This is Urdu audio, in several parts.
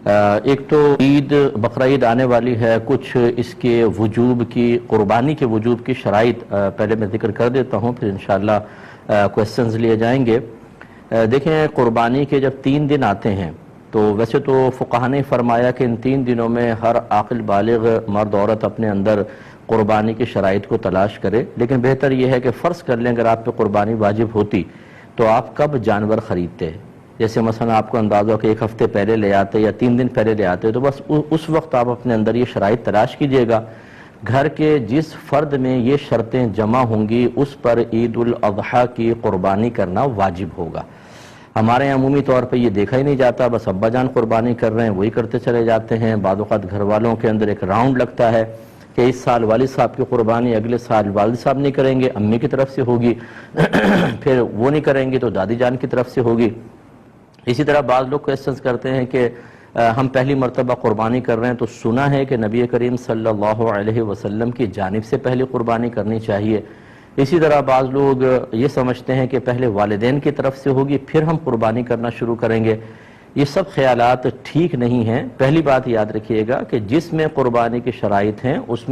ایک تو عید بقرہ عید آنے والی ہے، کچھ اس کے وجوب کی، قربانی کے وجوب کی شرائط پہلے میں ذکر کر دیتا ہوں، پھر انشاءاللہ کویسچنز لیے جائیں گے۔ دیکھیں قربانی کے جب 3 دن آتے ہیں تو ویسے تو فقہاء نے فرمایا کہ ان 3 دنوں میں ہر عاقل بالغ مرد عورت اپنے اندر قربانی کی شرائط کو تلاش کرے، لیکن بہتر یہ ہے کہ فرض کر لیں اگر آپ پہ قربانی واجب ہوتی تو آپ کب جانور خریدتے ہیں؟ جیسے مثلا آپ کو اندازہ ہو کہ 1 ہفتے پہلے لے آتے یا 3 دن پہلے لے آتے، تو بس اس وقت آپ اپنے اندر یہ شرائط تلاش کیجئے گا۔ گھر کے جس فرد میں یہ شرطیں جمع ہوں گی اس پر عید الاضحیٰ کی قربانی کرنا واجب ہوگا۔ ہمارے یہاں عمومی طور پہ یہ دیکھا ہی نہیں جاتا، بس ابا جان قربانی کر رہے ہیں وہی کرتے چلے جاتے ہیں۔ بعض اوقات گھر والوں کے اندر ایک راؤنڈ لگتا ہے کہ اس سال والد صاحب کی قربانی اگلے سال والد صاحب نہیں کریں گے، امی کی طرف سے ہوگی، پھر وہ نہیں کریں گے تو دادی جان کی طرف سے ہوگی۔ اسی طرح بعض لوگ کویسچنز کرتے ہیں کہ ہم پہلی مرتبہ قربانی کر رہے ہیں تو سنا ہے کہ نبی کریم صلی اللہ علیہ وسلم کی جانب سے پہلی قربانی کرنی چاہیے۔ اسی طرح بعض لوگ یہ سمجھتے ہیں کہ پہلے والدین کی طرف سے ہوگی پھر ہم قربانی کرنا شروع کریں گے۔ یہ سب خیالات ٹھیک نہیں ہیں۔ پہلی بات یاد رکھیے گا کہ جس میں قربانی کی شرائط ہیں اس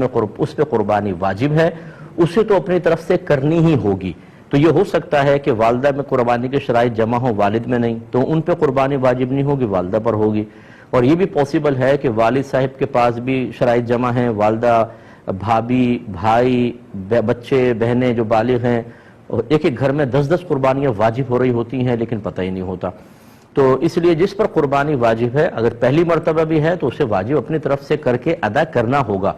پہ قربانی واجب ہے، اسے تو اپنی طرف سے کرنی ہی ہوگی۔ تو یہ ہو سکتا ہے کہ والدہ میں قربانی کی شرائط جمع ہو، والد میں نہیں، تو ان پہ قربانی واجب نہیں ہوگی، والدہ پر ہوگی۔ اور یہ بھی پاسبل ہے کہ والد صاحب کے پاس بھی شرائط جمع ہیں، والدہ، بھابھی، بھائی، بچے، بہنیں جو بالغ ہیں، اور ایک گھر میں 10 قربانیاں واجب ہو رہی ہوتی ہیں لیکن پتہ ہی نہیں ہوتا۔ تو اس لیے جس پر قربانی واجب ہے اگر پہلی مرتبہ بھی ہے تو اسے واجب اپنی طرف سے کر کے ادا کرنا ہوگا۔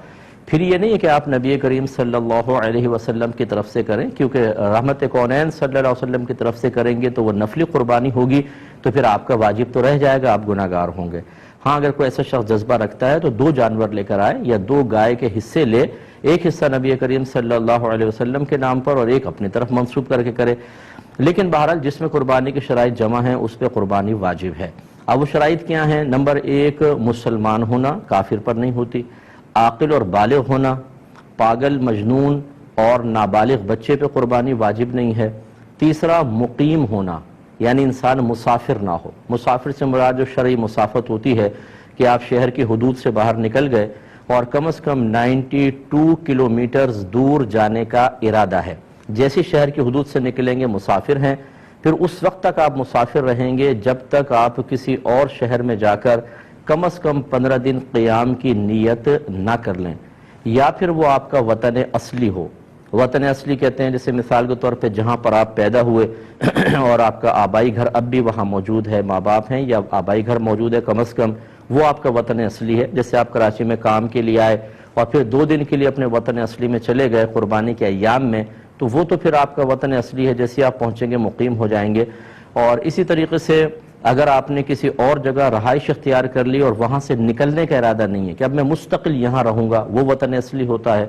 پھر یہ نہیں ہے کہ آپ نبی کریم صلی اللہ علیہ وسلم کی طرف سے کریں، کیونکہ رحمت کونین صلی اللہ علیہ وسلم کی طرف سے کریں گے تو وہ نفلی قربانی ہوگی، تو پھر آپ کا واجب تو رہ جائے گا، آپ گناہگار ہوں گے۔ ہاں اگر کوئی ایسا شخص جذبہ رکھتا ہے تو 2 جانور لے کر آئے یا 2 گائے کے حصے لے، ایک حصہ نبی کریم صلی اللہ علیہ وسلم کے نام پر اور ایک اپنی طرف منسوب کر کے کرے۔ لیکن بہرحال جس میں قربانی کی شرائط جمع ہیں اس پہ قربانی واجب ہے۔ اب وہ شرائط کیا ہیں؟ نمبر 1 مسلمان ہونا، کافر پر نہیں ہوتی، عاقل اور بالغ ہونا، پاگل، مجنون اور نابالغ بچے پہ قربانی واجب نہیں ہے۔ تیسرا مقیم ہونا، یعنی انسان مسافر نہ ہو۔ مسافر سے مراد جو شرعی مسافت ہوتی ہے کہ آپ شہر کی حدود سے باہر نکل گئے اور کم از کم 92 کلومیٹرز دور جانے کا ارادہ ہے۔ جیسے شہر کی حدود سے نکلیں گے مسافر ہیں، پھر اس وقت تک آپ مسافر رہیں گے جب تک آپ کسی اور شہر میں جا کر کم از کم 15 دن قیام کی نیت نہ کر لیں، یا پھر وہ آپ کا وطن اصلی ہو۔ وطن اصلی کہتے ہیں جیسے مثال کے طور پہ جہاں پر آپ پیدا ہوئے اور آپ کا آبائی گھر اب بھی وہاں موجود ہے، ماں باپ ہیں یا آبائی گھر موجود ہے کم از کم، وہ آپ کا وطن اصلی ہے۔ جیسے آپ کراچی میں کام کے لیے آئے اور پھر 2 دن کے لیے اپنے وطن اصلی میں چلے گئے قربانی کے ایام میں، تو وہ تو پھر آپ کا وطن اصلی ہے، جیسے آپ پہنچیں گے مقیم ہو جائیں گے۔ اور اسی طریقے سے اگر آپ نے کسی اور جگہ رہائش اختیار کر لی اور وہاں سے نکلنے کا ارادہ نہیں ہے کہ اب میں مستقل یہاں رہوں گا، وہ وطن اصلی ہوتا ہے۔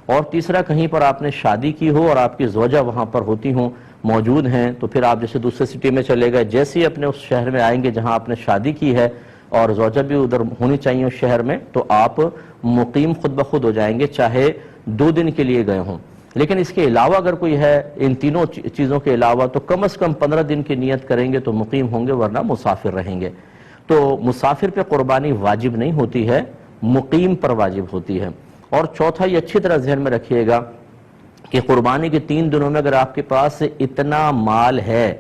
اور تیسرا کہیں پر آپ نے شادی کی ہو اور آپ کی زوجہ وہاں پر ہوتی ہوں، موجود ہیں، تو پھر آپ جیسے دوسرے سٹی میں چلے گئے، جیسے ہی اپنے اس شہر میں آئیں گے جہاں آپ نے شادی کی ہے اور زوجہ بھی ادھر ہونی چاہیے اس شہر میں، تو آپ مقیم خود بخود ہو جائیں گے، چاہے 2 دن کے لیے گئے ہوں۔ لیکن اس کے علاوہ اگر کوئی ہے ان تینوں چیزوں کے علاوہ تو کم از کم 15 دن کی نیت کریں گے تو مقیم ہوں گے، ورنہ مسافر رہیں گے۔ تو مسافر پہ قربانی واجب نہیں ہوتی ہے، مقیم پر واجب ہوتی ہے۔ اور چوتھا یہ اچھی طرح ذہن میں رکھیے گا کہ قربانی کے 3 دنوں میں اگر آپ کے پاس اتنا مال ہے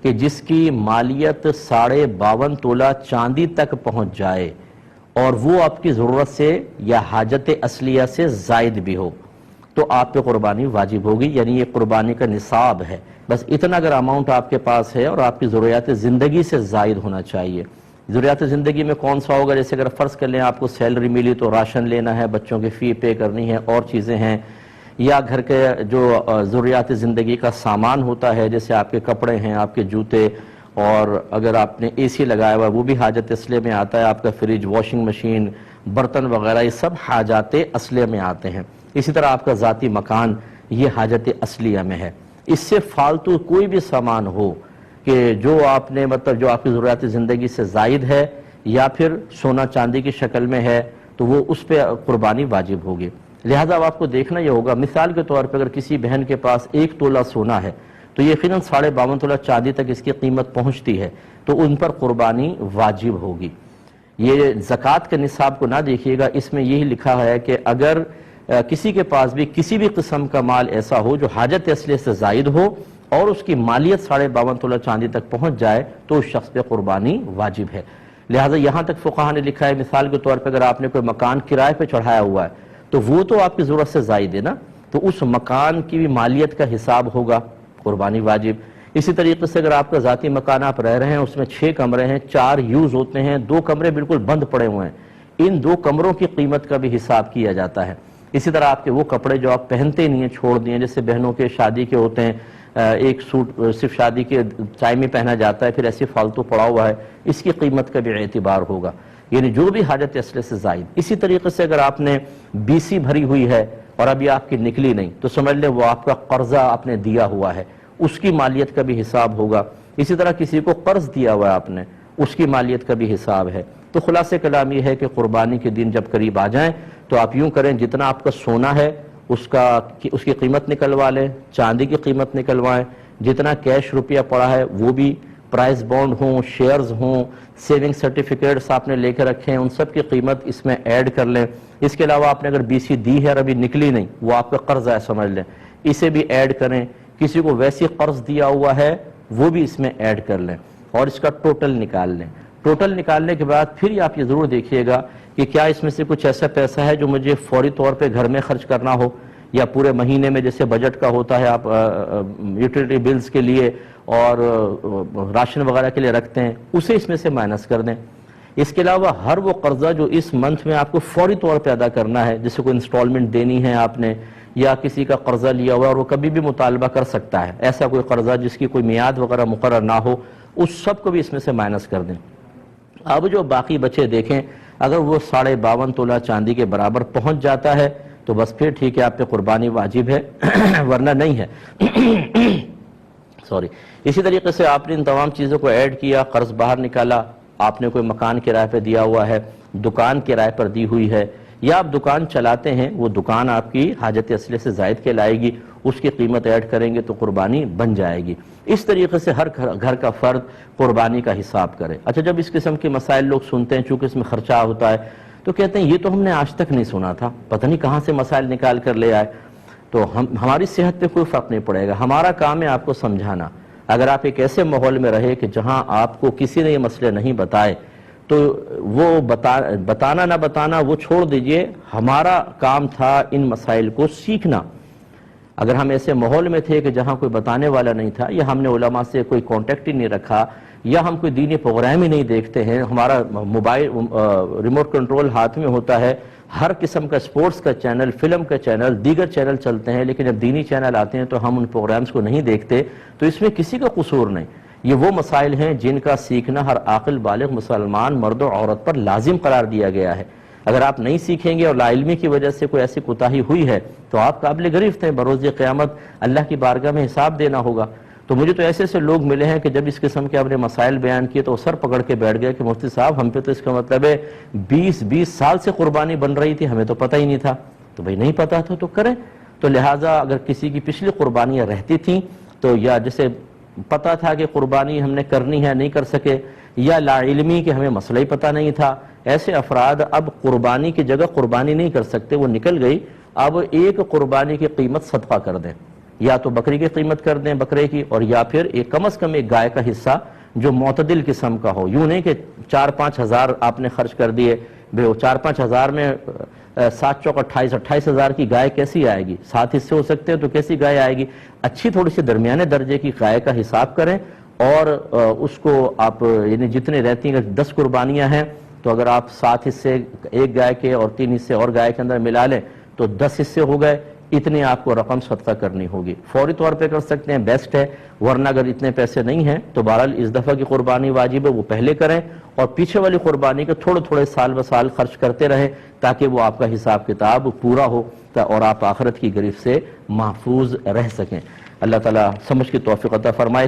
کہ جس کی مالیت 52.5 تولہ چاندی تک پہنچ جائے اور وہ آپ کی ضرورت سے یا حاجت اصلیہ سے زائد بھی ہو، تو آپ پہ قربانی واجب ہوگی، یعنی یہ قربانی کا نصاب ہے۔ بس اتنا اگر اماؤنٹ آپ کے پاس ہے اور آپ کی ضروریات زندگی سے زائد ہونا چاہیے۔ ضروریات زندگی میں کون سا ہوگا؟ جیسے اگر فرض کر لیں آپ کو سیلری ملی تو راشن لینا ہے، بچوں کی فی پے کرنی ہے، اور چیزیں ہیں، یا گھر کے جو ضروریات زندگی کا سامان ہوتا ہے جیسے آپ کے کپڑے ہیں، آپ کے جوتے، اور اگر آپ نے اے سی لگایا ہوا وہ بھی حاجت اصلیہ میں آتا ہے، آپ کا فریج، واشنگ مشین، برتن وغیرہ، یہ سب حاجات اصلیہ میں آتے ہیں۔ اسی طرح آپ کا ذاتی مکان، یہ حاجت اصلیہ میں ہے۔ اس سے فالتو کوئی بھی سامان ہو کہ جو آپ نے جو آپ کی ضروریات زندگی سے زائد ہے یا پھر سونا چاندی کی شکل میں ہے، تو وہ اس پہ قربانی واجب ہوگی۔ لہٰذا اب آپ کو دیکھنا یہ ہوگا، مثال کے طور پہ اگر کسی بہن کے پاس 1 تولہ سونا ہے تو یقیناً 52.5 تولہ چاندی تک اس کی قیمت پہنچتی ہے، تو ان پر قربانی واجب ہوگی۔ یہ زکوٰۃ کے نصاب کو نہ دیکھیے گا، اس میں یہی لکھا ہے کہ اگر کسی کے پاس بھی کسی بھی قسم کا مال ایسا ہو جو حاجت اصلیہ سے زائد ہو اور اس کی مالیت 52.5 تولہ چاندی تک پہنچ جائے تو اس شخص پہ قربانی واجب ہے۔ لہٰذا یہاں تک فقہا نے لکھا ہے، مثال کے طور پہ اگر آپ نے کوئی مکان کرائے پہ چڑھایا ہوا ہے تو وہ تو آپ کی ضرورت سے زائد ہے نا، تو اس مکان کی بھی مالیت کا حساب ہوگا، قربانی واجب۔ اسی طریقے سے اگر آپ کا ذاتی مکان آپ رہ رہے ہیں، اس میں 6 کمرے ہیں، 4 یوز ہوتے ہیں، 2 کمرے بالکل بند پڑے ہوئے ہیں، ان 2 کمروں کی قیمت کا بھی حساب کیا جاتا ہے۔ اسی طرح آپ کے وہ کپڑے جو آپ پہنتے نہیں ہیں، چھوڑ دیے، جیسے بہنوں کے شادی کے ہوتے ہیں، ایک سوٹ صرف شادی کے ٹائم میں پہنا جاتا ہے، پھر ایسے فالتو پڑا ہوا ہے، اس کی قیمت کا بھی اعتبار ہوگا، یعنی جو بھی حاجت اصلیہ سے زائد۔ اسی طریقے سے اگر آپ نے BC بھری ہوئی ہے اور ابھی آپ کی نکلی نہیں تو سمجھ لیں وہ آپ کا قرضہ آپ نے دیا ہوا ہے، اس کی مالیت کا بھی حساب ہوگا۔ اسی طرح کسی کو قرض دیا ہوا ہے آپ نے، اس کی مالیت کا بھی حساب ہے۔ تو خلاصہ کلام یہ ہے کہ قربانی کے دن جب قریب آ جائیں تو آپ یوں کریں، جتنا آپ کا سونا ہے اس کی قیمت نکلوا لیں، چاندی کی قیمت نکلوائیں، جتنا کیش روپیہ پڑا ہے وہ بھی، پرائز بانڈ ہوں، شیئرز ہوں، سیونگ سرٹیفکیٹس آپ نے لے کے رکھے ہیں، ان سب کی قیمت اس میں ایڈ کر لیں۔ اس کے علاوہ آپ نے اگر BC دی ہے اور ابھی نکلی نہیں، وہ آپ کا قرض ہے سمجھ لیں، اسے بھی ایڈ کریں۔ کسی کو ویسی قرض دیا ہوا ہے وہ بھی اس میں ایڈ کر لیں اور اس کا ٹوٹل نکال لیں۔ ٹوٹل نکالنے کے بعد پھر آپ یہ ضرور دیکھیے گا کہ کیا اس میں سے کچھ ایسا پیسہ ہے جو مجھے فوری طور پہ گھر میں خرچ کرنا ہو، یا پورے مہینے میں جیسے بجٹ کا ہوتا ہے آپ یوٹیلیٹی بلز کے لیے اور راشن وغیرہ کے لیے رکھتے ہیں، اسے اس میں سے مائنس کر دیں۔ اس کے علاوہ ہر وہ قرضہ جو اس منتھ میں آپ کو فوری طور پہ ادا کرنا ہے، جیسے کوئی انسٹالمنٹ دینی ہے آپ نے، یا کسی کا قرضہ لیا ہوا اور وہ کبھی بھی مطالبہ کر سکتا ہے، ایسا کوئی قرضہ جس کی کوئی میعاد وغیرہ مقرر نہ ہو، اس سب کو بھی اس میں سے مائنس کر دیں۔ اب جو باقی بچے دیکھیں، اگر وہ 52.5 تولہ چاندی کے برابر پہنچ جاتا ہے تو بس پھر ٹھیک ہے، آپ پہ قربانی واجب ہے، ورنہ نہیں ہے۔ سوری۔ اسی طریقے سے آپ نے ان تمام چیزوں کو ایڈ کیا، قرض باہر نکالا، آپ نے کوئی مکان کرائے پہ دیا ہوا ہے، دکان کرائے پر دی ہوئی ہے، یا آپ دکان چلاتے ہیں، وہ دکان آپ کی حاجت اصلیہ سے زائد کے لائے گی، اس کی قیمت ایڈ کریں گے تو قربانی بن جائے گی۔ اس طریقے سے ہر گھر کا فرد قربانی کا حساب کرے۔ اچھا، جب اس قسم کے مسائل لوگ سنتے ہیں، چونکہ اس میں خرچہ ہوتا ہے، تو کہتے ہیں یہ تو ہم نے آج تک نہیں سنا تھا، پتہ نہیں کہاں سے مسائل نکال کر لے آئے۔ تو ہماری صحت پہ کوئی فرق نہیں پڑے گا، ہمارا کام ہے آپ کو سمجھانا۔ اگر آپ ایک ایسے ماحول میں رہے کہ جہاں آپ کو کسی نے یہ مسئلے نہیں بتائے تو وہ بتانا نہ بتانا وہ چھوڑ دیجئے، ہمارا کام تھا ان مسائل کو سیکھنا۔ اگر ہم ایسے ماحول میں تھے کہ جہاں کوئی بتانے والا نہیں تھا، یا ہم نے علماء سے کوئی کانٹیکٹ ہی نہیں رکھا، یا ہم کوئی دینی پروگرام ہی نہیں دیکھتے ہیں، ہمارا موبائل ریموٹ کنٹرول ہاتھ میں ہوتا ہے، ہر قسم کا سپورٹس کا چینل، فلم کا چینل، دیگر چینل چلتے ہیں، لیکن جب دینی چینل آتے ہیں تو ہم ان پروگرامز کو نہیں دیکھتے، تو اس میں کسی کا قصور نہیں۔ یہ وہ مسائل ہیں جن کا سیکھنا ہر عاقل بالغ مسلمان مرد و عورت پر لازم قرار دیا گیا ہے۔ اگر آپ نہیں سیکھیں گے اور لا علمی کی وجہ سے کوئی ایسی کوتاہی ہوئی ہے تو آپ قابل گرفت ہیں، بروز قیامت اللہ کی بارگاہ میں حساب دینا ہوگا۔ تو مجھے تو ایسے لوگ ملے ہیں کہ جب اس قسم کے اپنے مسائل بیان کیے تو سر پکڑ کے بیٹھ گئے کہ مفتی صاحب ہم پہ تو اس کا مطلب ہے 20 سال سے قربانی بن رہی تھی، ہمیں تو پتہ ہی نہیں تھا۔ تو بھئی نہیں پتہ تھا تو کریں۔ تو لہٰذا اگر کسی کی پچھلی قربانیاں رہتی تھیں تو یا جسے پتہ تھا کہ قربانی ہم نے کرنی ہے نہیں کر سکے، یا لا علمی کہ ہمیں مسئلہ ہی پتہ نہیں تھا، ایسے افراد اب قربانی کی جگہ قربانی نہیں کر سکتے، وہ نکل گئی، اب ایک قربانی کی قیمت صدقہ کر دیں، یا تو بکری کی قیمت کر دیں بکرے کی، اور یا پھر ایک کم از کم ایک گائے کا حصہ جو معتدل قسم کا ہو، یوں نہیں کہ 4-5 ہزار آپ نے خرچ کر دیے، 4-5 ہزار میں 7 چوک 28 ہزار کی گائے کیسی آئے گی؟ 7 حصے ہو سکتے ہیں تو کیسی گائے آئے گی؟ اچھی تھوڑی سی درمیانے درجے کی گائے کا حساب کریں، اور اس کو آپ یعنی جتنے رہتی ہیں، 10 قربانیاں ہیں تو اگر آپ 7 حصے ایک گائے کے اور 3 حصے اور گائے کے اندر ملا لیں تو 10 حصے ہو گئے، اتنے آپ کو رقم صدقہ کرنی ہوگی۔ فوری طور پہ کر سکتے ہیں، بیسٹ ہے، ورنہ اگر اتنے پیسے نہیں ہیں تو بہرحال اس دفعہ کی قربانی واجب ہے وہ پہلے کریں، اور پیچھے والی قربانی کے تھوڑے سال بسال خرچ کرتے رہیں تاکہ وہ آپ کا حساب کتاب پورا ہو اور آپ آخرت کی گرفت سے محفوظ رہ سکیں۔ اللہ تعالیٰ سمجھ کی توفیق عطا فرمائے۔